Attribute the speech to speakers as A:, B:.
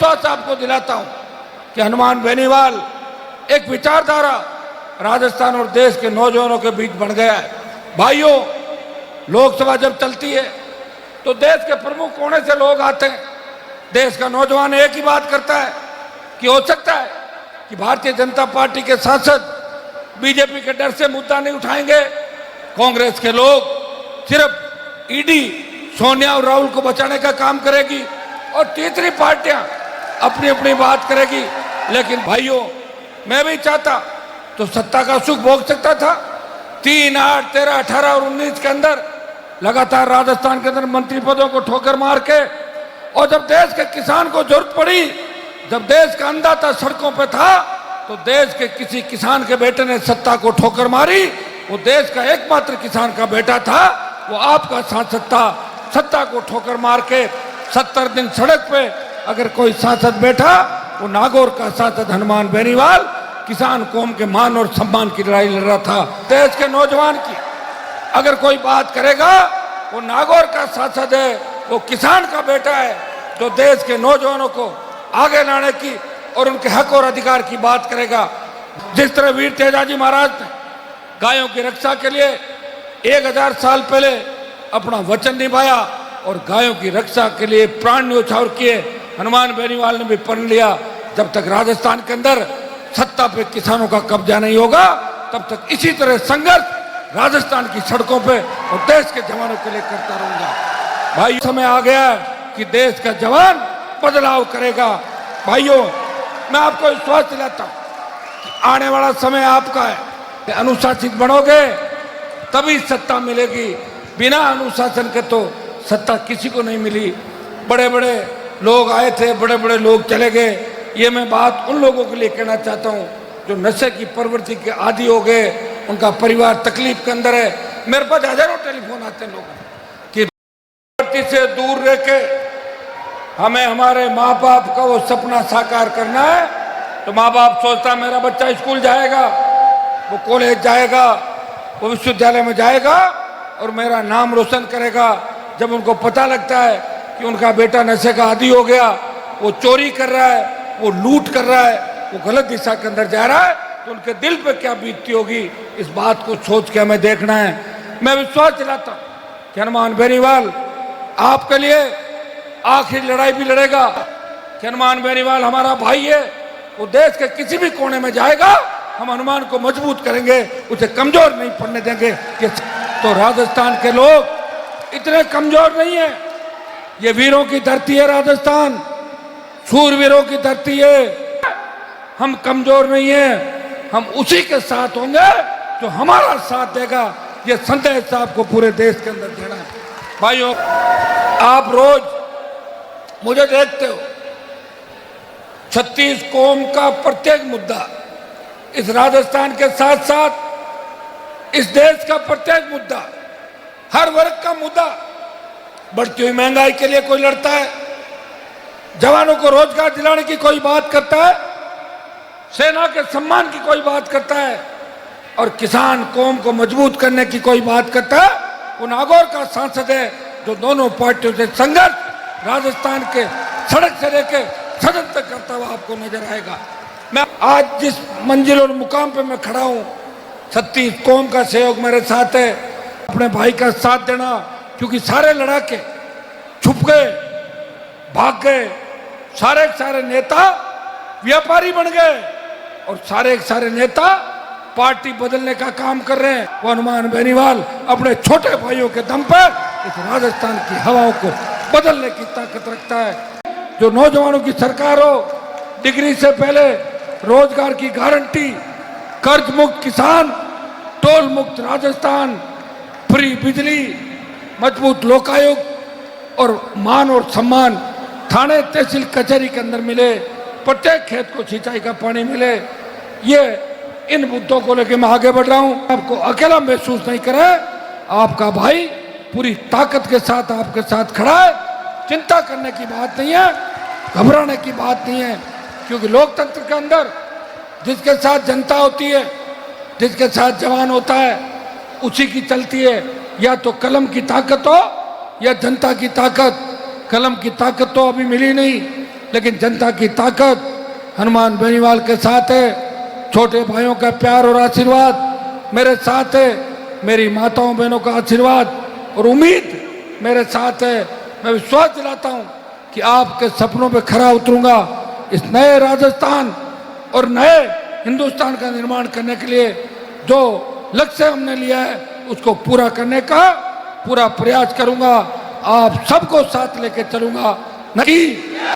A: विश्वास आपको दिलाता हूं कि हनुमान बेनीवाल एक विचारधारा राजस्थान और देश के नौजवानों के बीच बन गया है। भाइयों, लोकसभा जब चलती है तो देश के प्रमुख कोने से लोग आते हैं। देश का नौजवान एक ही बात करता है कि हो सकता है कि भारतीय जनता पार्टी के सांसद बीजेपी के डर से मुद्दा नहीं उठाएंगे, कांग्रेस के लोग सिर्फ ईडी सोनिया और राहुल को बचाने का काम करेगी और तीसरी पार्टियां अपनी अपनी बात करेगी। लेकिन भाइयों, मैं भी चाहता तो सत्ता का सुख भोग सकता था। 3, 8, 13, 18 और 19 के अंदर लगातार राजस्थान के अंदर मंत्री पदों को ठोकर मार के, और जब देश के किसान को जरूरत पड़ी, जब देश का अन्नदाता सड़कों पे था, तो देश के किसी किसान के बेटे ने सत्ता को ठोकर मारी। वो देश का एकमात्र किसान का बेटा था, वो आपका सांसद था। सत्ता को ठोकर मार के 70 दिन सड़क पे अगर कोई सांसद बैठा, वो नागौर का सांसद हनुमान बेनीवाल किसान कौम के मान और सम्मान की लड़ाई लड़ रहा था। देश के नौजवान की अगर कोई बात करेगा, वो नागौर का सांसद है, वो किसान का बेटा है, जो देश के नौजवानों को आगे लाने की और उनके हक और अधिकार की बात करेगा। जिस तरह वीर तेजाजी महाराज ने गायों की रक्षा के लिए 1000 साल पहले अपना वचन निभाया और गायों की रक्षा के लिए प्राण न्यौछावर किए, हनुमान बेनीवाल ने भी प्रण लिया जब तक राजस्थान के अंदर सत्ता पे किसानों का कब्जा नहीं होगा, तब तक इसी तरह संघर्ष राजस्थान की सड़कों पे और देश के जवानों के लिए करता रहूंगा। भाई, समय आ गया है कि देश का जवान बदलाव करेगा। भाइयों, मैं आपको विश्वास दिलाता हूं कि आने वाला समय आपका है। अनुशासित बनोगे तभी सत्ता मिलेगी। बिना अनुशासन के तो सत्ता किसी को नहीं मिली। बड़े बड़े लोग आए थे, बड़े बड़े लोग चले गए। ये मैं बात उन लोगों के लिए कहना चाहता हूं जो नशे की प्रवृत्ति के आदी हो गए, उनका परिवार तकलीफ के अंदर है। मेरे पास हजारों टेलीफोन आते हैं लोगों कि प्रवृत्ति से दूर रह के हमें हमारे माँ बाप का वो सपना साकार करना है। तो माँ बाप सोचता मेरा बच्चा स्कूल जाएगा, वो कॉलेज जाएगा, वो विश्वविद्यालय में जाएगा और मेरा नाम रोशन करेगा। जब उनको पता लगता है कि उनका बेटा नशे का आदी हो गया, वो चोरी कर रहा है, वो लूट कर रहा है, वो गलत दिशा के अंदर जा रहा है, तो उनके दिल पे क्या बीतती होगी, इस बात को सोच के हमें देखना है। मैं विश्वास दिलाता हूं कि हनुमान बेनीवाल आपके लिए आखिरी लड़ाई भी लड़ेगा। कि हनुमान बेनीवाल हमारा भाई है, वो देश के किसी भी कोने में जाएगा, हम हनुमान को मजबूत करेंगे, उसे कमजोर नहीं पड़ने देंगे। तो राजस्थान के लोग इतने कमजोर नहीं है। ये वीरों की धरती है राजस्थान, शूरवीरों की धरती है। हम कमजोर नहीं है, हम उसी के साथ होंगे जो हमारा साथ देगा। ये संदेश आपको पूरे देश के अंदर देना है। भाइयों, आप रोज मुझे देखते हो, 36 कौम का प्रत्येक मुद्दा, इस राजस्थान के साथ साथ इस देश का प्रत्येक मुद्दा, हर वर्ग का मुद्दा। बढ़ती हुई महंगाई के लिए कोई लड़ता है, जवानों को रोजगार दिलाने की कोई बात करता है, सेना के सम्मान की कोई बात करता है, और किसान कौम को मजबूत करने की कोई बात करता है। वो नागौर का सांसद है जो दोनों पार्टियों से संघर्ष राजस्थान के सड़क से लेकर सदन तक करता हुआ आपको नजर आएगा। मैं आज जिस मंजिल और मुकाम पे मैं खड़ा हूँ, 36 कौम का सहयोग मेरे साथ है। अपने भाई का साथ देना, क्योंकि सारे लड़ाके छुप गए, भाग गए। सारे नेता व्यापारी बन गए और सारे नेता पार्टी बदलने का काम कर रहे हैं। वो हनुमान बेनीवाल अपने छोटे भाइयों के दम पर इस राजस्थान की हवाओं को बदलने की ताकत रखता है। जो नौजवानों की सरकार हो, डिग्री से पहले रोजगार की गारंटी, कर्ज मुक्त किसान, टोल मुक्त राजस्थान, फ्री बिजली, मजबूत लोकायुक्त और मान और सम्मान थाने तहसील कचहरी के अंदर मिले, प्रत्येक खेत को सिंचाई का पानी मिले। ये इन मुद्दों को लेकर मैं आगे बढ़ रहा हूं। आपको अकेला महसूस नहीं करे, आपका भाई पूरी ताकत के साथ आपके साथ खड़ा है। चिंता करने की बात नहीं है, घबराने की बात नहीं है, क्योंकि लोकतंत्र के अंदर जिसके साथ जनता होती है, जिसके साथ जवान होता है, उसी की चलती है। या तो कलम की ताकत हो या जनता की ताकत। कलम की ताकत तो अभी मिली नहीं, लेकिन जनता की ताकत हनुमान बेनीवाल के साथ है। छोटे भाइयों का प्यार और आशीर्वाद मेरे साथ है। मेरी माताओं बहनों का आशीर्वाद और उम्मीद मेरे साथ है। मैं विश्वास दिलाता हूं कि आपके सपनों पे खरा उतरूंगा। इस नए राजस्थान और नए हिंदुस्तान का निर्माण करने के लिए जो लक्ष्य हमने लिया है उसको पूरा करने का पूरा प्रयास करूंगा। आप सबको साथ लेके चलूंगा, नहीं